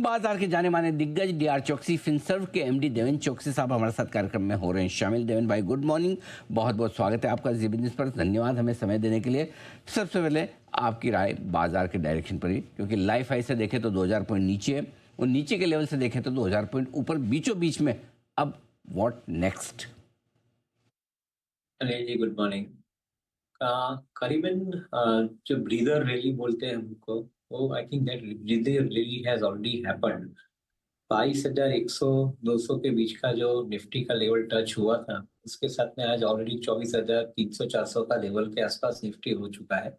बाजार के जाने माने दिग्गज डीआर चौकसी फिनसर्व के एमडी देवेन चौकसी साहब हमारे साथ कार्यक्रम में हो रहे हैं शामिल। देवेन भाई, गुड मॉर्निंग, बहुत बहुत स्वागत है आपका जी बिजनेस पर। धन्यवाद हमें समय देने के लिए। सबसे पहले आपकी राय बाजार के डायरेक्शन पर ही, क्योंकि लाइफ हाई से देखें तो 2000 पॉइंट नीचे है और नीचे के लेवल से देखें तो 2000 पॉइंट ऊपर, बीचों बीच में। अब what next? Anil ji, good morning. करीबन जो ब्रीदर रैली बोलते हैं हमको, वो I think that breather rally has already happened. 22,100 200 के बीच का जो निफ्टी का लेवल टच हुआ था, उसके साथ में आज ऑलरेडी 24,300 400 का लेवल के आसपास निफ्टी हो चुका है।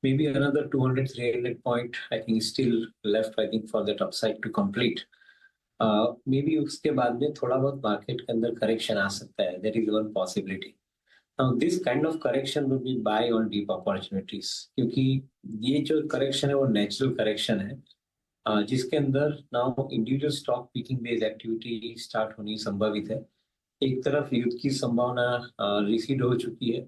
May be another 200-300 point I think still left, I think for that upside to complete. May be उसके बाद में थोड़ा बहुत मार्केट के अंदर करेक्शन आ सकता है, that is one possibility. Now, this kind of correction will be buy on deep opportunities, क्योंकि ये जो करेक्शन है वो नेचुरल करेक्शन है, जिसके अंदर now individual stock picking based activity start होनी संभावित है। एक तरफ युद्ध की संभावना रिसीड हो चुकी है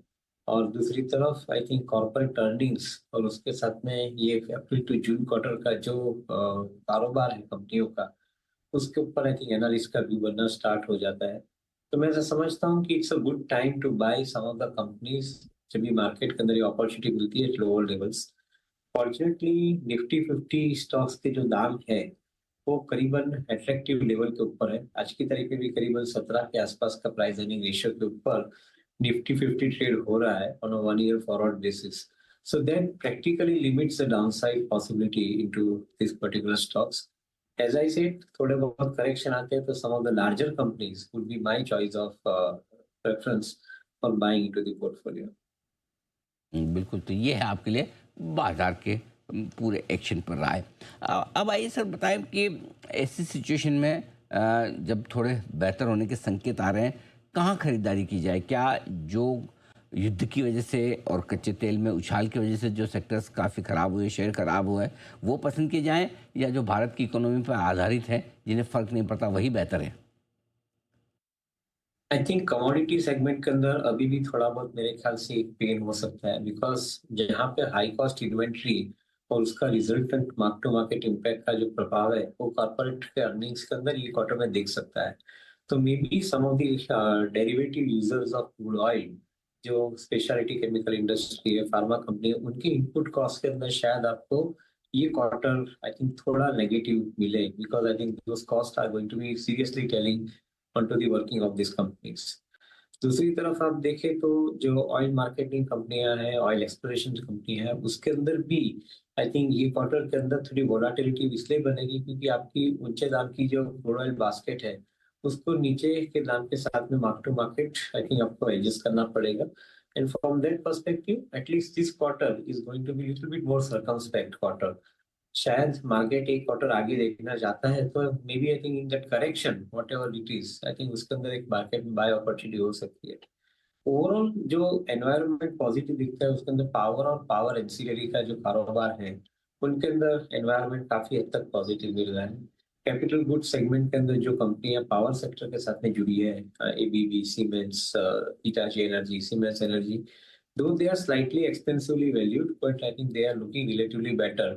और दूसरी तरफ आई थिंक कॉर्पोरेट अर्निंग्स और उसके साथ में ये अप्रैल टू जून क्वार्टर का जो कारोबार है कंपनियों का, उसके ऊपर आई थिंक एनालिस्ट का व्यू बनना स्टार्ट हो जाता है। तो मैं ऐसा समझता हूँ कि it's a good time to buy some of the companies जब भी मार्केट के अंदर ये अपॉर्चुनिटी मिलती है at lower levels. Fortunately Nifty 50 stocks के जो दाम है वो करीबन अट्रैक्टिव लेवल के ऊपर है। आज की तारीख में भी करीबन 17 के आसपास का प्राइस अर्निंग रेशियो के ऊपर निफ्टी 50 ट्रेड हो रहा है on a 1 year forward basis. So that practically limits the downside possibility into this particular stocks. As I said, थोड़े बहुत करेक्शन आते हैं तो some of the larger companies would be my choice of preference for buying into the portfolio. बिल्कुल, तो ये है आपके लिए बाजार के पूरे एक्शन पर राय। अब आइए सर, बताएं कि ऐसी सिचुएशन में जब थोड़े बेहतर होने के संकेत आ रहे हैं, कहाँ खरीदारी की जाए? क्या जो युद्ध की वजह से और कच्चे तेल में उछाल की वजह से जो सेक्टर्स काफ़ी ख़राब हुए, शेयर ख़राब हुए, वो पसंद किए जाएं, या जो भारत की इकोनॉमी पर आधारित है, जिन्हें फ़र्क नहीं पड़ता, वही बेहतर है? आई थिंक कमोडिटी सेगमेंट के अंदर अभी भी थोड़ा बहुत मेरे ख्याल से एक पेन हो सकता है, बिकॉज जहाँ पे हाई कॉस्ट इन्वेंट्री और उसका resultant mark to market impact का जो प्रभाव है वो कॉर्पोरेट के अर्निंग्स के अंदर ये क्वार्टर में देख सकता है। तो may be some of the derivative users of crude oil, जो स्पेशलिटी केमिकल इंडस्ट्री है, फार्मा कंपनी है, उनके इनपुट कॉस्ट के अंदर शायद आपको ये क्वार्टर आई थिंक थोड़ा नेगेटिव मिले, because I think those cost are going to be seriously telling onto the working of these companies. दूसरी तरफ आप देखें तो जो ऑयल मार्केटिंग कंपनियां हैं, ऑयल एक्सप्लोरेशन कंपनी है, उसके अंदर भी आई थिंक ये क्वार्टर के अंदर थोड़ी वोलाटिलिटी इसलिए बनेगी क्योंकि आपकी ऊंचे दाम की जो क्रूड ऑयल बास्केट है उसको नीचे के दाम के साथ में mark to market I think आपको एडजस्ट करना पड़ेगा। And from that perspective at least this quarter is going to be little bit more circumspect quarter. शायद मार्केट एक क्वार्टर आगे देखना चाहता है तो may be I think in that correction whatever it is, I think उसके अंदर एक मार्केट में बाय अपॉर्चुनिटी हो सकती है। ओवरऑल जो एनवायरनमेंट पॉजिटिव दिखता है उसके अंदर पावर और पावर एंसिलरी का जो कारोबार है उनके अंदर एनवायरनमेंट काफी हद तक पॉजिटिव मिल रहा है। कैपिटल गुड सेगमेंट के अंदर जो कंपनियां पावर सेक्टर के साथ में जुड़ी है, ABB, siemens, Hitachi energy, siemens energy, though they are slightly expensively valued, but I think they are looking relatively better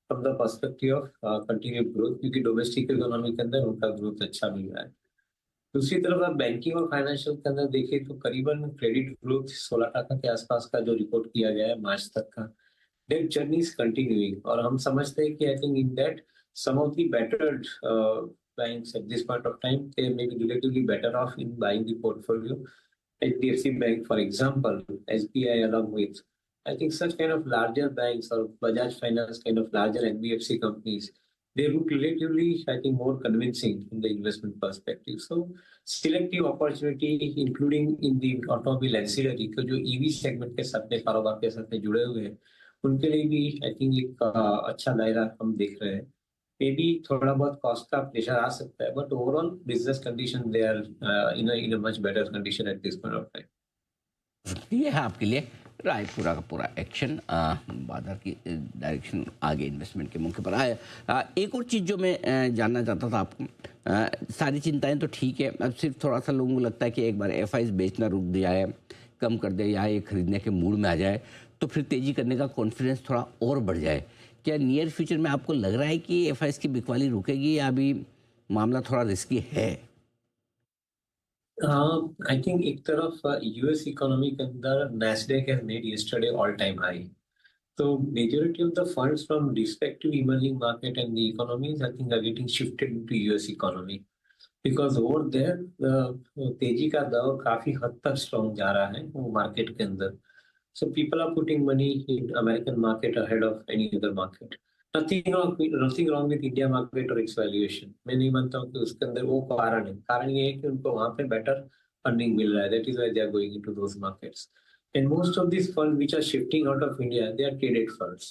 from the perspective of continued growth, क्योंकि डोमेस्टिक इकोनॉमी के अंदर उनका ग्रोथ अच्छा मिल रहा है। दूसरी तरफ आप बैंकिंग और फाइनेंशियल के अंदर देखें तो करीबन क्रेडिट ग्रोथ 16% के आसपास का जो रिपोर्ट किया गया है मार्च तक का, दैट जर्नी इज कंटिन्यूइंग। और हम समझते हैं कि I think in that some of the better banks at this point of time they may be relatively better off in buying the portfolio. HDFC Bank, for example, SBI, along with I think such kind of larger banks or Bajaj Finance kind of larger NBFC companies, they look relatively, I think, more convincing in the investment perspective. So, selective opportunity, including in the automobile ancillary, को जो EV segment के साथ में कारोबार के साथ में जुड़े हुए हैं, उनके लिए भी I think एक अच्छा दायरा हम देख रहे हैं। मे बी थोड़ा बहुत कॉस्ट का प्रेशर आ सकता है, but overall business condition they are in a much better condition at this point of time. ये है आपके लिए राय, पूरा का पूरा एक्शन बाजार की डायरेक्शन आगे इन्वेस्टमेंट के मौके पर आया। एक और चीज़ जो मैं जानना चाहता था आपको, सारी चिंताएं तो ठीक है, अब सिर्फ थोड़ा सा लोगों को लगता है कि एक बार एफआईज बेचना रुक दिया है, कम कर दे, या ये खरीदने के मूड में आ जाए तो फिर तेज़ी करने का कॉन्फिडेंस थोड़ा और बढ़ जाए। क्या नियर फ्यूचर में आपको लग रहा है कि एफआईएस की बिकवाली रुकेगी या अभी मामला थोड़ा रिस्की है? आई थिंक एक तरफ यूएस इकोनॉमी के अंदर Nasdaq has made yesterday all time high. So majority of the funds from respective emerging market and the economies, I think, are getting shifted into US economy because over there the तेजी का दौर काफी हद तक strong जा रहा है वो मार्केट के अंदर. So people are putting money in American market ahead of any other market. Nothing wrong with India market or its valuation. मैं नहीं मानता हूँ कि उसके अंदर वो कारण है. कारण ये है कि उनको वहाँ पे बेटर फंडिंग मिल रहा है. That is why they are going into those markets. And most of these funds which are shifting out of India, they are traded funds.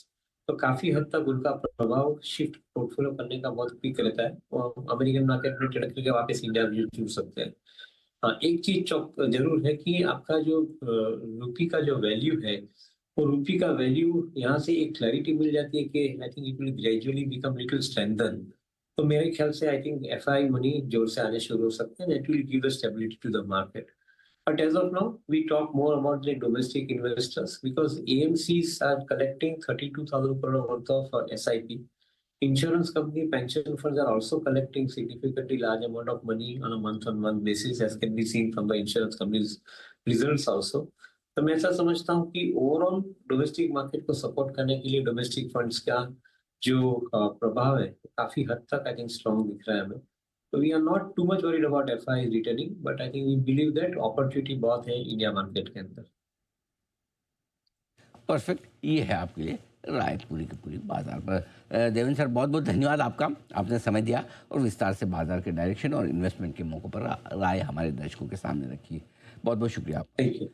तो काफी हद तक उनका प्रभाव शिफ्ट पोर्टफोलियो करने का बहुत क्विक रहता है और अमेरिकन मार्केट में ट्रेड करके वापस इंडिया भी जुड़ सकते हैं. हाँ, एक चीज चौक जरूर है कि आपका जो रुपी का जो वैल्यू है वो रुपी का वैल्यू यहाँ से एक क्लैरिटी मिल जाती है कि I think it will gradually become little strengthen. तो मेरे ख्याल से आई थिंक एफआई मनी जोर से आने शुरू हो सकते हैं. That will give the stability to the market. But as of now, we talk more about the domestic investors because AMCs are collecting 32,000 crore worth of SIP. Insurance company pension funds are also collecting significantly large amount of money on a month-on-month basis, as can be seen from the insurance companies' results also. तो मैं ऐसा समझता हूँ कि overall domestic market को support करने के लिए डोमेस्टिक फंड्स का जो प्रभाव है काफी हद तक आई थिंक स्ट्रॉन्ग दिख रहा है हमें. So we are not too much worried about FI returning, but I think we believe that opportunity बहुत है इंडिया मार्केट के अंदर. परफेक्ट, ये है आपके लिए राय पूरी की पूरी बाजार पर. देवेंद्र सर, बहुत बहुत धन्यवाद आपका. आपने समय दिया और विस्तार से बाजार के डायरेक्शन और इन्वेस्टमेंट के मौक़ों पर राय हमारे दर्शकों के सामने रखी. बहुत बहुत शुक्रिया आपका. Thank you.